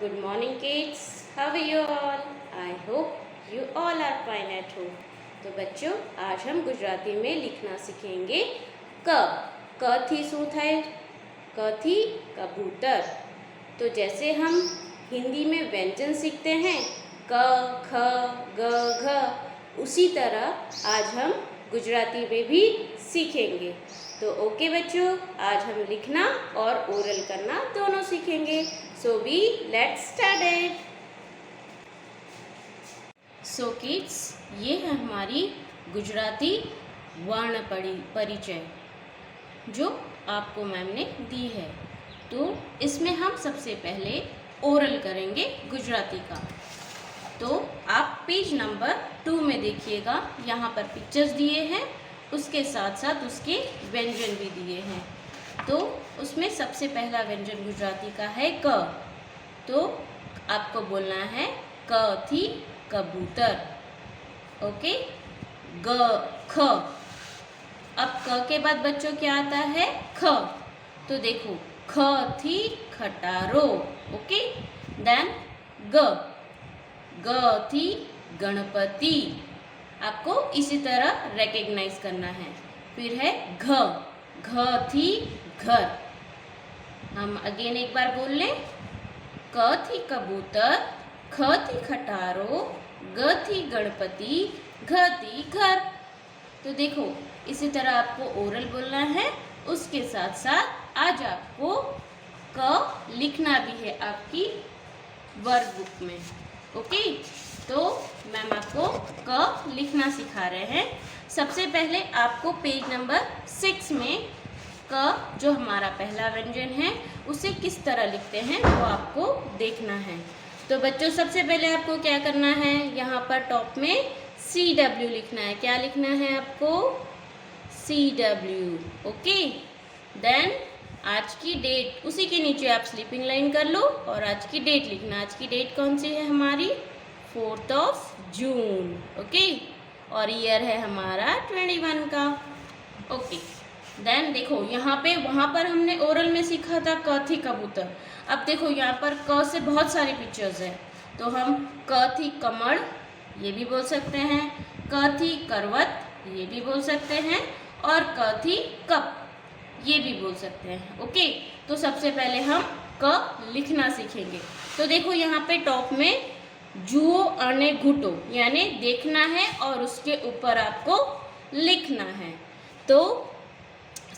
Good morning kids. How are you all? I hope you all are fine at home. तो बच्चों आज हम गुजराती में लिखना सीखेंगे क। क थी શું થાય? क थी कबूतर। तो जैसे हम हिंदी में व्यंजन सीखते हैं क ख ग घ, उसी तरह आज हम गुजराती में भी सीखेंगे। तो ओके बच्चों, आज हम लिखना और ओरल करना दोनों सीखेंगे। So we let's start it. So kids, ये है हमारी गुजराती वर्ण परिचय जो आपको मैम ने दी है। तो इसमें हम सबसे पहले ओरल करेंगे गुजराती का। तो आप पेज नंबर 2 में देखिएगा, यहाँ पर पिक्चर्स दिए हैं, उसके साथ साथ उसके व्यंजन भी दिए हैं। तो उसमें सबसे पहला व्यंजन गुजराती का है क। तो आपको बोलना है क थी कबूतर। ओके, ग ख। अब क के बाद बच्चों क्या आता है? ख। तो देखो ख थी खटारो। ओके, देन ग। ग थी गणपति। आपको इसी तरह रिकग्नाइज करना है। फिर है घ। घ थी घर। हम अगेन एक बार बोल लें, क थी कबूतर, ख थी खटारो, ग थी गणपति, घ थी घर। तो देखो इसी तरह आपको ओरल बोलना है। उसके साथ साथ आज आपको क लिखना भी है आपकी वर्क बुक में। ओके, तो मैम आपको क लिखना सिखा रहे हैं। सबसे पहले आपको पेज नंबर 6 में क जो हमारा पहला व्यंजन है उसे किस तरह लिखते हैं वो आपको देखना है। तो बच्चों सबसे पहले आपको क्या करना है, यहाँ पर टॉप में CW लिखना है। क्या लिखना है आपको? CW। ओके, देन आज की डेट, उसी के नीचे आप स्लीपिंग लाइन कर लो और आज की डेट लिखना। आज की डेट कौन सी है हमारी? 4 जून। ओके, और ईयर है हमारा 21 का। ओके, देन देखो यहाँ पे, वहाँ पर हमने ओरल में सीखा था क थी कबूतर। अब देखो यहाँ पर क से बहुत सारी पिक्चर्स है। तो हम क थी कमल ये भी बोल सकते हैं, क थी करवत ये भी बोल सकते हैं, और क थी कप ये भी बोल सकते हैं। ओके, तो सबसे पहले हम क लिखना सीखेंगे। तो देखो यहाँ पे टॉप में जुओ अने घुटो यानी देखना है और उसके ऊपर आपको लिखना है। तो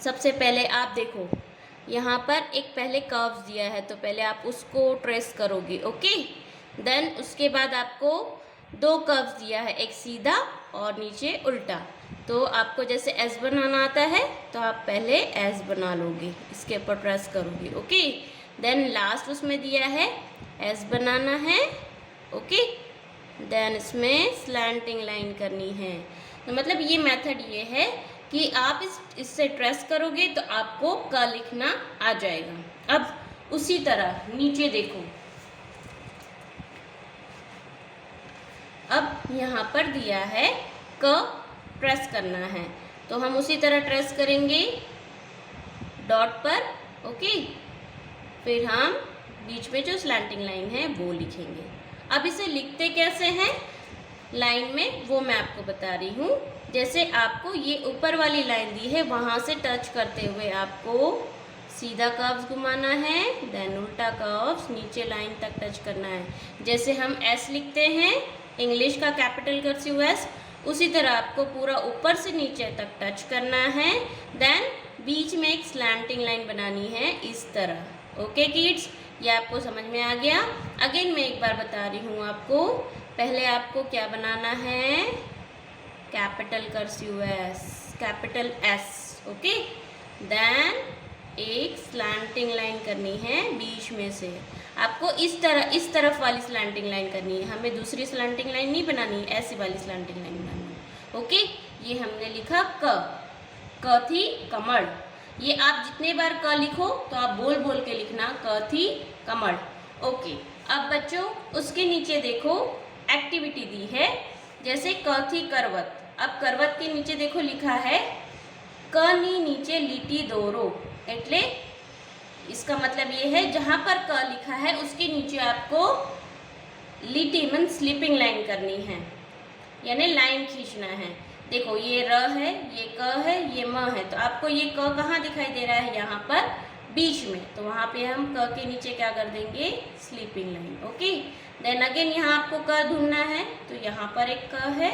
सबसे पहले आप देखो यहाँ पर एक पहले कर्व्स दिया है, तो पहले आप उसको ट्रेस करोगे। ओके, देन उसके बाद आपको 2 कर्व्स दिया है, एक सीधा और नीचे उल्टा। तो आपको जैसे एस बनाना आता है तो आप पहले एस बना लोगे, इसके ऊपर प्रेस करोगे। ओके, देन लास्ट उसमें दिया है एस बनाना है। ओके, देन इसमें स्लैंटिंग लाइन करनी है। तो मतलब ये मेथड ये है कि आप इससे ट्रेस करोगे तो आपको क लिखना आ जाएगा। अब उसी तरह नीचे देखो, अब यहाँ पर दिया है क ट्रेस करना है, तो हम उसी तरह ट्रेस करेंगे डॉट पर। ओके, फिर हम बीच में जो स्लैंटिंग लाइन है वो लिखेंगे। अब इसे लिखते कैसे हैं लाइन में वो मैं आपको बता रही हूँ। जैसे आपको ये ऊपर वाली लाइन दी है, वहाँ से टच करते हुए आपको सीधा कर्व्स घुमाना है, देन उल्टा कर्व्स नीचे लाइन तक टच करना है। जैसे हम एस लिखते हैं इंग्लिश का कैपिटल कर्सिव एस, उसी तरह आपको पूरा ऊपर से नीचे तक टच करना है। देन बीच में एक स्लैंटिंग लाइन बनानी है इस तरह। ओके किड्स, ये आपको समझ में आ गया? अगेन मैं एक बार बता रही हूँ आपको। पहले आपको क्या बनाना है? Capital cursive S, capital S. Okay, then एक स्लैंटिंग लाइन करनी है बीच में से। आपको इस तरफ वाली स्लैंटिंग लाइन करनी है, हमें दूसरी स्लैंटिंग लाइन नहीं बनानी है, ऐसी वाली स्लैंटिंग लाइन बनानी है। ओके, ये हमने लिखा क थी कमल। ये आप जितने बार क लिखो तो आप बोल बोल के लिखना, क थी कमल। ओके, अब बच्चों उसके नीचे देखो एक्टिविटी दी है, जैसे क थी करवत। अब करवत के नीचे देखो लिखा है क नी नीचे લીટી દોરો, એટલે इसका मतलब ये है जहाँ पर क लिखा है उसके नीचे आपको लिटी मीन स्लीपिंग लाइन करनी है, यानी लाइन खींचना है। देखो ये र है, ये क है, ये म है, तो आपको ये क कहाँ दिखाई दे रहा है, यहाँ पर बीच में, तो वहाँ पे हम क के नीचे क्या कर देंगे, sleeping line. Okay, then again यहाँ आपको क ढूंढना है, तो यहाँ पर एक क है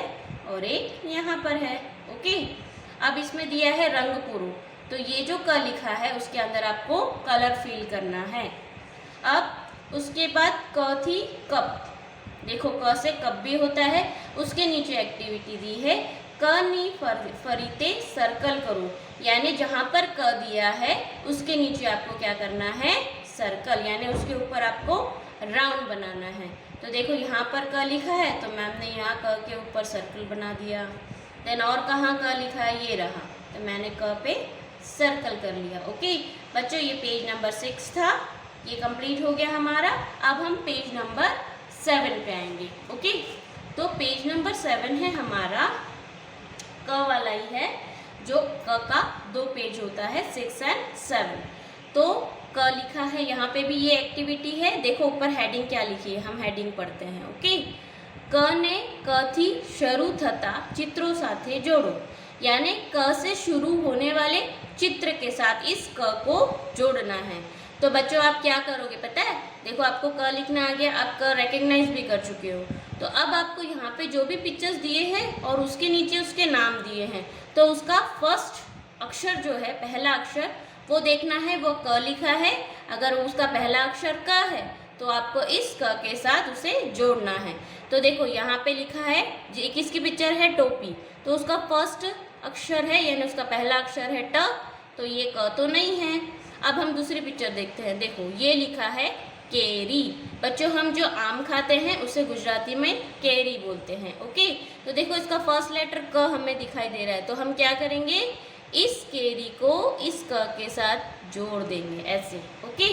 और एक यहाँ पर है। ओके, अब इसमें दिया है रंगपुर, तो ये जो क लिखा है उसके अंदर आपको कलर फिल करना है। अब उसके बाद क थी कप, देखो क से कप भी होता है, उसके नीचे एक्टिविटी दी है क नी फरीते सर्कल करो, यानी जहाँ पर क दिया है उसके नीचे आपको क्या करना है, सर्कल, यानी उसके ऊपर आपको राउंड बनाना है। तो देखो यहाँ पर क लिखा है तो मैम ने यहाँ क के ऊपर सर्कल बना दिया। देन और कहाँ क लिखा है, ये रहा, तो मैंने क पे सर्कल कर लिया। ओके बच्चों, ये पेज नंबर 6 था, ये कंप्लीट हो गया हमारा। अब हम पेज नंबर 7 पे आएंगे। ओके, तो पेज नंबर 7 है हमारा, क वाला ही है, जो क का 2 पेज होता है, 6 और 7। तो क लिखा है, यहाँ पे भी ये एक्टिविटी है। देखो ऊपर हेडिंग क्या लिखी है, हम हेडिंग पढ़ते हैं। ओके, क ने क थी शुरू थता चित्रों साथे जोड़ो, यानी क से शुरू होने वाले चित्र के साथ इस क को जोड़ना है। तो बच्चों आप क्या करोगे पता है, देखो आपको क लिखना आ गया, आप क रिकग्नाइज भी कर चुके हो, तो अब आपको यहाँ पे जो भी पिक्चर्स दिए हैं और उसके नीचे उसके नाम दिए हैं, तो उसका फर्स्ट अक्षर जो है, पहला अक्षर वो देखना है, वो क लिखा है। अगर उसका पहला अक्षर क है तो आपको इस क के साथ उसे जोड़ना है। तो देखो यहाँ पे लिखा है, ये किसकी पिक्चर है, टोपी, तो उसका फर्स्ट अक्षर है, यानी उसका पहला अक्षर है ट, तो ये क तो नहीं है। अब हम दूसरी पिक्चर देखते हैं। देखो ये लिखा है केरी, बच्चों हम जो आम खाते हैं उसे गुजराती में केरी बोलते हैं। ओके, तो देखो इसका फर्स्ट लेटर क हमें दिखाई दे रहा है, तो हम क्या करेंगे, इस केरी को इस क के साथ जोड़ देंगे ऐसे। ओके,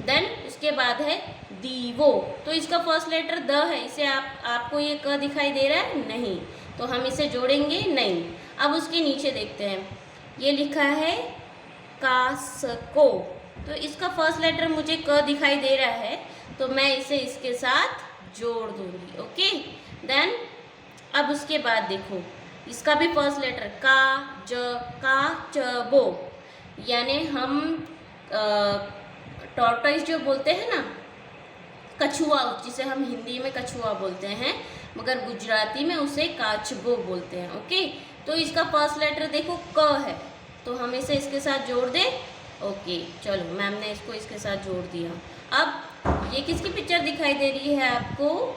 देन उसके बाद है दीवो, तो इसका फर्स्ट लेटर द है, इसे आपको ये क दिखाई दे रहा है, नहीं, तो हम इसे जोड़ेंगे नहीं। अब उसके नीचे देखते हैं, ये लिखा है कासको, तो इसका फर्स्ट लेटर मुझे क दिखाई दे रहा है, तो मैं इसे इसके साथ जोड़ दूंगी। ओके, देन अब उसके बाद देखो इसका भी फर्स्ट लेटर का च बो, यानी हम टॉर्टोइस जो बोलते हैं ना, कछुआ, जिसे हम हिंदी में कछुआ बोलते हैं, मगर गुजराती में उसे काचबो बोलते हैं। ओके, तो इसका फर्स्ट लेटर देखो क है, तो हम इसे इसके साथ जोड़ दें। ओके, चलो मैम ने इसको इसके साथ जोड़ दिया। अब ये किसकी पिक्चर दिखाई दे रही है आपको,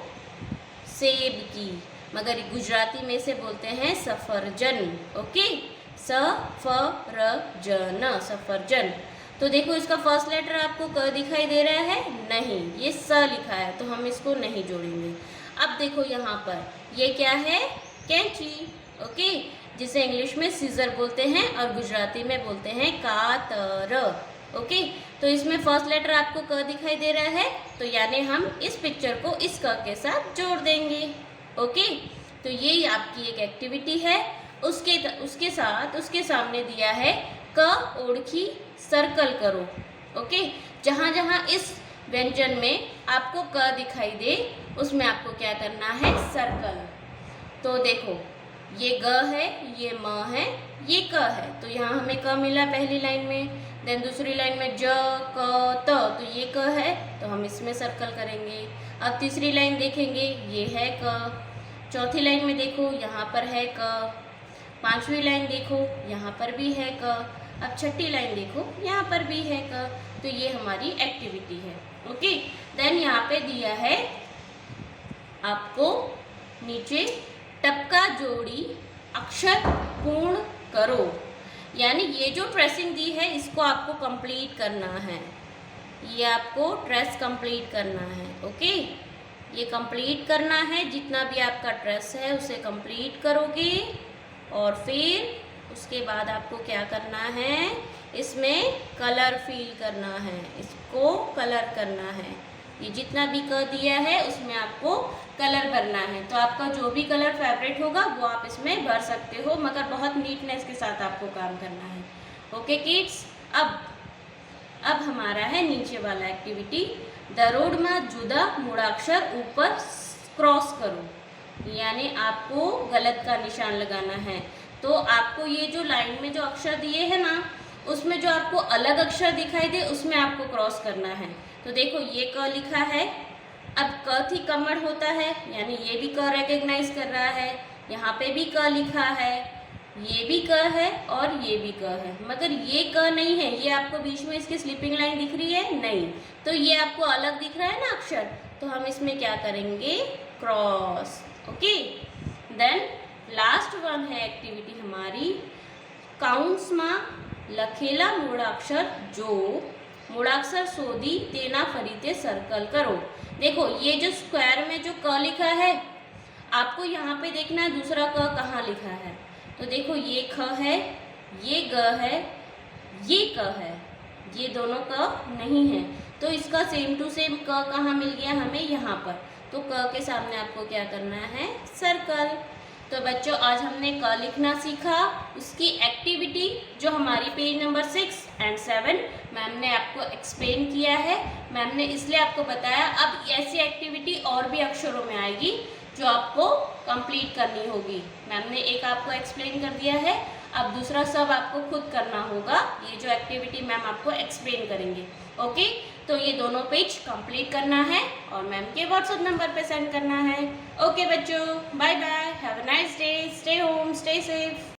सेब की, मगर गुजराती में इसे बोलते हैं सफरजन। ओके, सफरजन, सफरजन। तो देखो इसका फर्स्ट लेटर आपको क दिखाई दे रहा है, नहीं, ये स लिखा है, तो हम इसको नहीं जोड़ेंगे। अब देखो यहाँ पर ये क्या है, कैंची। ओके, जिसे इंग्लिश में सीजर बोलते हैं और गुजराती में बोलते हैं कातर। ओके, तो इसमें फर्स्ट लेटर आपको क दिखाई दे रहा है, तो यानी हम इस पिक्चर को इस क के साथ जोड़ देंगे। ओके, तो ये आपकी एक एक्टिविटी है। उसके साथ उसके सामने दिया है क ओढ़ी सर्कल करो। ओके, जहाँ जहाँ इस व्यंजन में आपको क दिखाई दे उसमें आपको क्या करना है, सर्कल। तो देखो ये ग है, ये म है, ये क है, तो यहाँ हमें क मिला पहली लाइन में। देन दूसरी लाइन में ज क त, तो ये क है, तो हम इसमें सर्कल करेंगे। अब तीसरी लाइन देखेंगे, ये है क। चौथी लाइन में देखो यहाँ पर है क। पांचवी लाइन देखो यहाँ पर भी है क। अब छठी लाइन देखो यहाँ पर भी है क। तो ये हमारी एक्टिविटी है। ओके, देन यहाँ पे दिया है आपको नीचे टपका जोड़ी अक्षर पूर्ण करो, यानी ये जो ट्रेसिंग दी है इसको आपको कंप्लीट करना है, ये आपको ट्रेस कंप्लीट करना है। ओके, ये कंप्लीट करना है, जितना भी आपका ट्रेस है उसे कंप्लीट करोगे और फिर उसके बाद आपको क्या करना है, इसमें कलर फिल करना है, इसको कलर करना है। ये जितना भी कर दिया है उसमें आपको कलर भरना है। तो आपका जो भी कलर फेवरेट होगा वो आप इसमें भर सकते हो, मगर बहुत नीटनेस के साथ आपको काम करना है। ओके किड्स, अब अब हमारा है नीचे वाला एक्टिविटी, द रोड में जुदा मूड़ाक्षर ऊपर क्रॉस करो, यानी आपको गलत का निशान लगाना है। तो आपको ये जो लाइन में जो अक्षर दिए हैं ना, उसमें जो आपको अलग अक्षर दिखाई दे उसमें आपको क्रॉस करना है। तो देखो ये क लिखा है, अब क थी कमर होता है, यानी ये भी क रिकॉग्नाइज कर रहा है, यहाँ पे भी क लिखा है, ये भी क है और ये भी क है, मगर ये क नहीं है। ये आपको बीच में इसकी स्लीपिंग लाइन दिख रही है नहीं, तो ये आपको अलग दिख रहा है ना अक्षर, तो हम इसमें क्या करेंगे, cross. Okay, then last one है एक्टिविटी हमारी, काउंट्स में लखेला मूड़ाक्षर जो मूड़ाक्षर शोधी तेना फरीते सर्कल करो। देखो ये जो स्क्वायर में जो क लिखा है, आपको यहाँ पे देखना है दूसरा क कहाँ लिखा है। तो देखो ये ख है, ये ग है, ये क है, ये दोनों क नहीं है, तो इसका सेम टू सेम क कहाँ मिल गया हमें, यहाँ पर। तो क के सामने आपको क्या करना है, सर्कल। तो बच्चों आज हमने क लिखना सीखा, उसकी एक्टिविटी जो हमारी पेज नंबर 6 एंड 7 मैम ने आपको एक्सप्लेन किया है। मैम ने इसलिए आपको बताया, अब ऐसी एक्टिविटी और भी अक्षरों में आएगी जो आपको कंप्लीट करनी होगी। मैम ने एक आपको एक्सप्लेन कर दिया है, अब दूसरा सब आपको खुद करना होगा, ये जो एक्टिविटी मैम आपको एक्सप्लेन करेंगे। ओके, तो ये दोनों पेज कंप्लीट करना है और मैम के व्हाट्सएप नंबर पे सेंड करना है। ओके बच्चों, bye bye, have a nice day, stay home, stay safe.